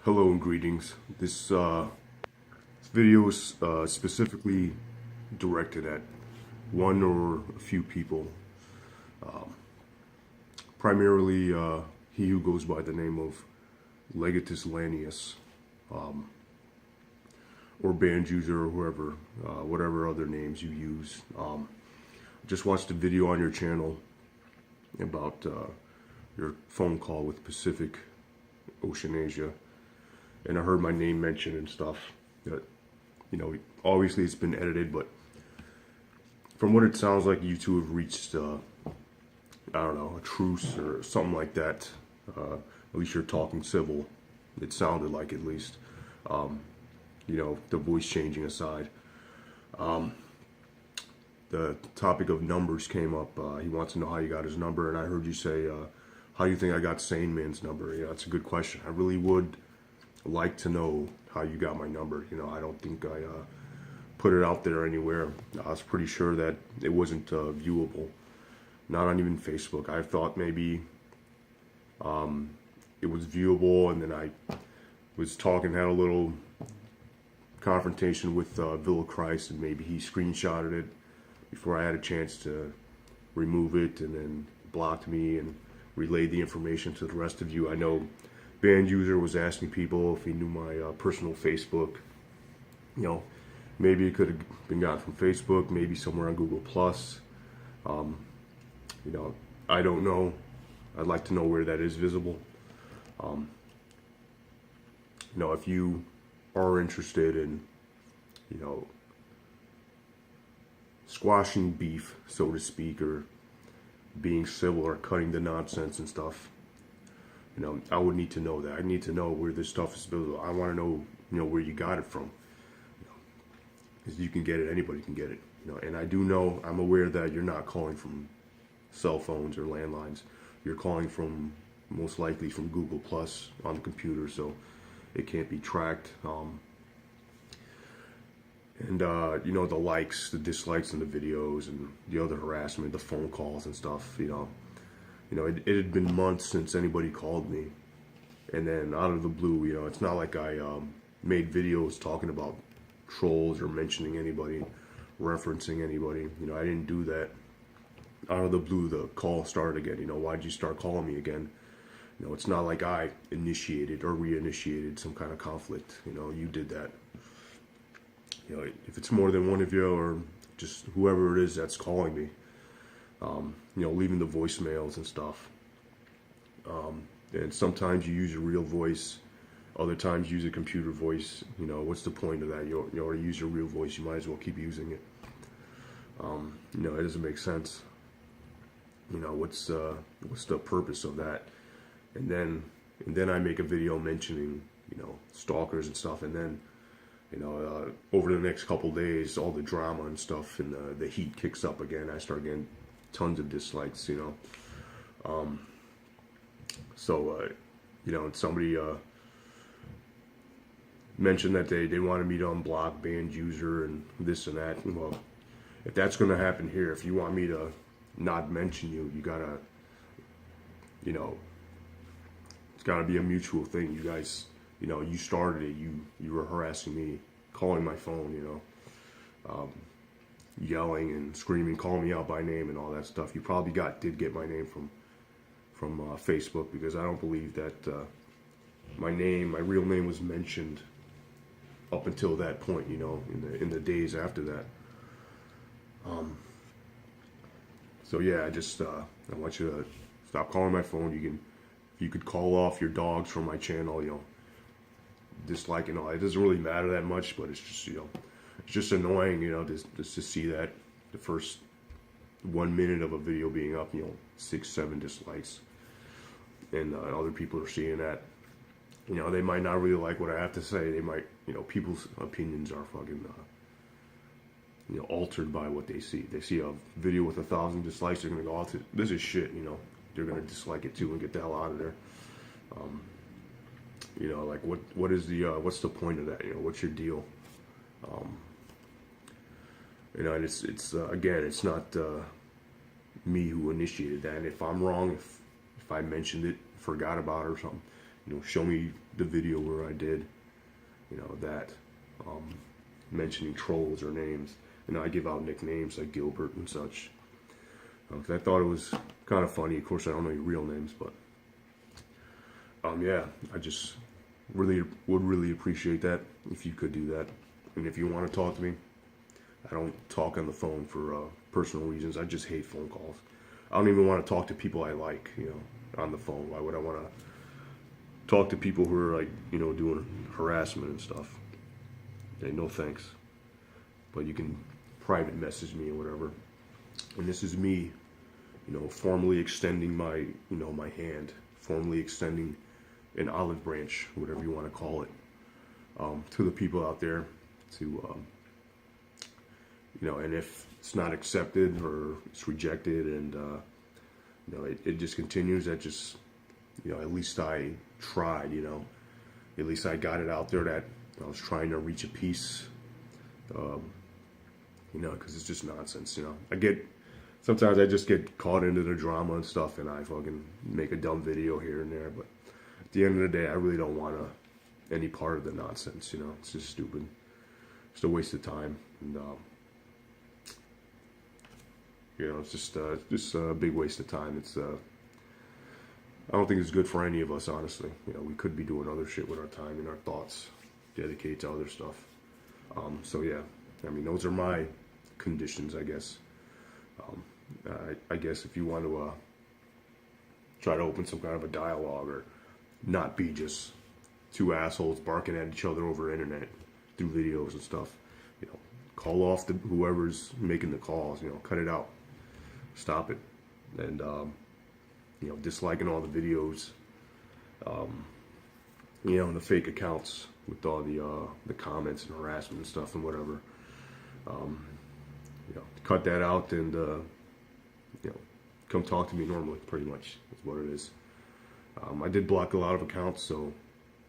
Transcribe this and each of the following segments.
Hello and greetings. This video is specifically directed at one or a few people. Primarily he who goes by the name of Legatus lanius, or band user or whoever, whatever other names you use. Just watched a video on your channel about your phone call with Pacific Oceanasia, and I heard my name mentioned and stuff. That, obviously it's been edited, but from what it sounds like, you two have reached, I don't know, a truce or something like that. At least you're talking civil. It sounded like, at least. The voice changing aside. The topic of numbers came up. He wants to know how you got his number, and I heard you say, how do you think I got Sane Man's number? That's a good question. I really would like to know how you got my number. I don't think I put it out there anywhere. I was pretty sure that it wasn't viewable. Not on even Facebook. I thought maybe it was viewable, and then I was talking, had a little confrontation with Villa Christ, and maybe he screenshotted it before I had a chance to remove it, and then blocked me and relayed the information to the rest of you. I know Band User was asking people if he knew my personal Facebook. Maybe it could have been gotten from Facebook, maybe somewhere on Google Plus. I don't know. I'd like to know where that is visible. If you are interested in, squashing beef, so to speak, or being civil or cutting the nonsense and stuff, I would need to know that. I need to know where this stuff is visible. I want to know, where you got it from. Because you can get it, anybody can get it. And I do know, I'm aware that you're not calling from cell phones or landlines. You're calling from, most likely from Google Plus on the computer, so it can't be tracked. The likes, the dislikes in the videos, and the other harassment, the phone calls and stuff, it had been months since anybody called me. And then out of the blue, it's not like I made videos talking about trolls or mentioning anybody, referencing anybody. I didn't do that. Out of the blue, the call started again. Why'd you start calling me again? It's not like I initiated or reinitiated some kind of conflict. You did that. If it's more than one of you, or just whoever it is that's calling me, leaving the voicemails and stuff. And sometimes you use your real voice, other times you use a computer voice. What's the point of that? You already use your real voice, you might as well keep using it. It doesn't make sense. What's the purpose of that? And then I make a video mentioning, stalkers and stuff, and then, over the next couple days, all the drama and stuff, and the heat kicks up again. I start getting tons of dislikes, and somebody mentioned that they wanted me to unblock Band User and this and that. Well, if that's going to happen here, if you want me to not mention you, you gotta, it's gotta be a mutual thing. You guys, you started it. You were harassing me, calling my phone, yelling and screaming, calling me out by name and all that stuff. You probably did get my name from Facebook, because I don't believe that my real name was mentioned up until that point. In the days after that. So yeah, I want you to stop calling my phone. You could call off your dogs from my channel, dislike and all. It doesn't really matter that much, but it's just, it's just annoying, just to see that the first 1 minute of a video being up, 6, 7 dislikes, and other people are seeing that. They might not really like what I have to say. They might, people's opinions are fucking, altered by what they see. They see a video with 1,000 dislikes, they're gonna go, oh, this is shit, they're gonna dislike it too and get the hell out of there. Like what is the what's the point of that? What's your deal? And it's again, it's not me who initiated that. And if I'm wrong, if I mentioned it, forgot about it or something, show me the video where I did, that, mentioning trolls or names. I give out nicknames like Gilbert and such. 'Cause I thought it was kind of funny. Of course, I don't know your real names, but yeah, I just would really appreciate that if you could do that. And if you want to talk to me, I don't talk on the phone for personal reasons. I just hate phone calls. I don't even want to talk to people I like, on the phone. Why would I want to talk to people who are like, doing harassment and stuff? Okay, no thanks. But you can private message me or whatever. And this is me, formally extending my, my hand, formally extending an olive branch, whatever you want to call it, to the people out there to, and if it's not accepted or it's rejected and, it just continues, that just, at least I tried, at least I got it out there that I was trying to reach a peace, because it's just nonsense, sometimes I just get caught into the drama and stuff and I fucking make a dumb video here and there, but at the end of the day, I really don't want any part of the nonsense, it's just stupid. It's a waste of time, and, it's just a big waste of time. It's, I don't think it's good for any of us, honestly. We could be doing other shit with our time and our thoughts dedicated to other stuff. So yeah, those are my conditions, I guess. I guess if you want to try to open some kind of a dialogue or not be just two assholes barking at each other over the internet through videos and stuff, call off whoever's making the calls, cut it out, stop it, and disliking all the videos, and the fake accounts with all the comments and harassment and stuff and whatever. Cut that out and come talk to me normally. Pretty much is what it is. I did block a lot of accounts, so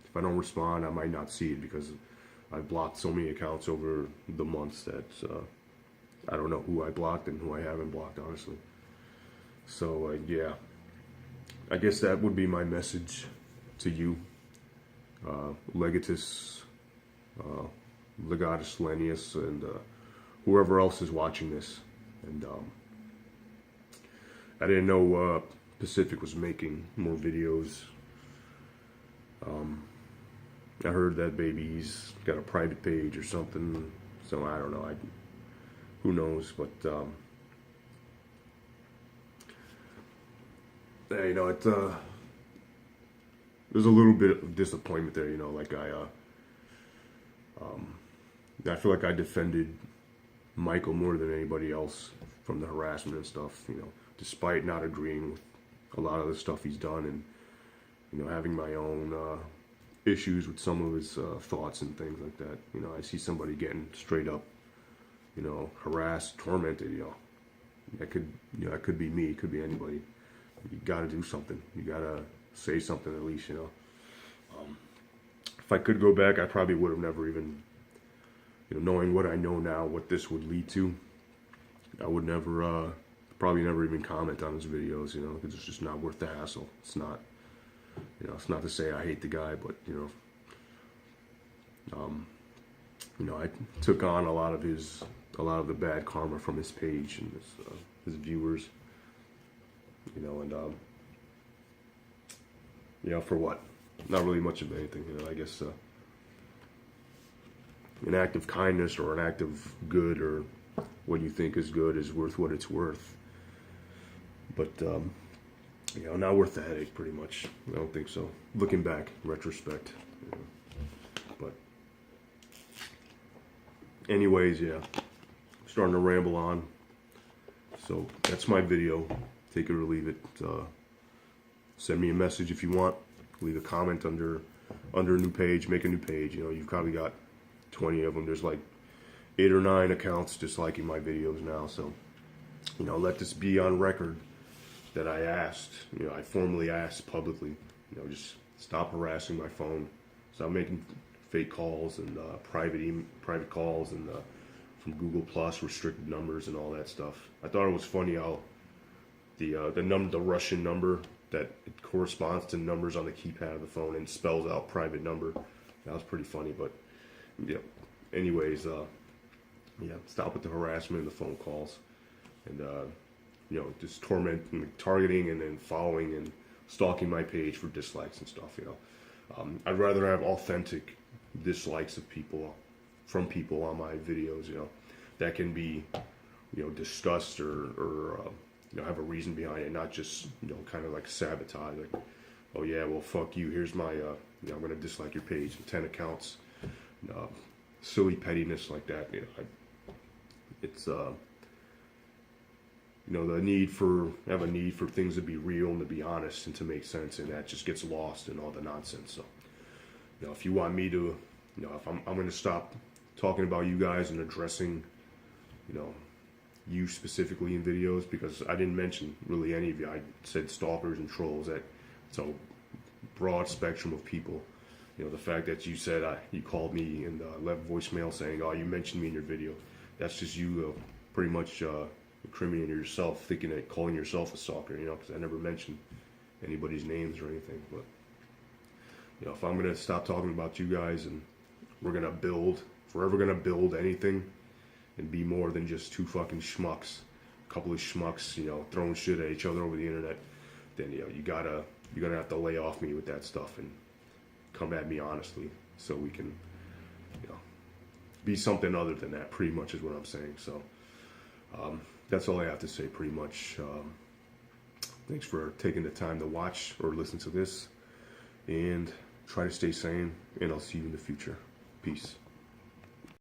if I don't respond, I might not see it because I've blocked so many accounts over the months that I don't know who I blocked and who I haven't blocked, honestly. So yeah, I guess that would be my message to you, Legatus, Legatus, Lanius, and whoever else is watching this. And I didn't know Pacific was making more videos. I heard that baby's got a private page or something, so I don't know. Who knows? But there's a little bit of disappointment there. Like I feel like I defended Michael more than anybody else from the harassment and stuff. Despite not agreeing with a lot of the stuff he's done, and having my own issues with some of his thoughts and things like that. I see somebody getting straight up, harassed, tormented. That could be me. It could be anybody. You got to do something. You got to say something at least. If I could go back, I probably would have never even, knowing what I know now, what this would lead to, I would never, probably never even comment on his videos. Because it's just not worth the hassle. It's not. It's not to say I hate the guy, but I took on a lot of the bad karma from his page and his viewers, and for what? Not really much of anything, I guess an act of kindness or an act of good or what you think is good is worth what it's worth. But not worth the headache, pretty much. I don't think so. Looking back, in retrospect. But anyways, yeah. I'm starting to ramble on. So that's my video. Take it or leave it. Send me a message if you want. Leave a comment under a new page. Make a new page. You've probably got 20 of them. There's like 8 or 9 accounts disliking my videos now. So, let this be on record that I asked, I formally asked publicly, just stop harassing my phone, stop making fake calls and private calls and from Google Plus, restricted numbers and all that stuff. I thought it was funny how the Russian number that it corresponds to numbers on the keypad of the phone and spells out private number. That was pretty funny, but yeah. Anyways, yeah, stop with the harassment and the phone calls, and just targeting and then following and stalking my page for dislikes and stuff. I'd rather have authentic dislikes of people from people on my videos. That can be discussed or have a reason behind it, not just kind of like sabotage. Like, oh yeah, well fuck you. Here's my I'm gonna dislike your page. 10 accounts. Silly pettiness like that. It's I have a need for things to be real and to be honest and to make sense, and that just gets lost in all the nonsense. So if you want me to, if I'm going to stop talking about you guys and addressing you specifically in videos, because I didn't mention really any of you. I said stalkers and trolls. It's a broad spectrum of people. The fact that you said you called me and left voicemail saying, oh, you mentioned me in your video, that's just you pretty much incriminating yourself, calling yourself a stalker, because I never mentioned anybody's names or anything. But if I'm going to stop talking about you guys and we're going to build, if we're ever going to build anything and be more than just two fucking schmucks, a couple of schmucks, throwing shit at each other over the internet, then you're gonna have to lay off me with that stuff and come at me honestly, so we can be something other than that, pretty much is what I'm saying. So that's all I have to say, pretty much. Thanks for taking the time to watch or listen to this, and try to stay sane, and I'll see you in the future. Peace.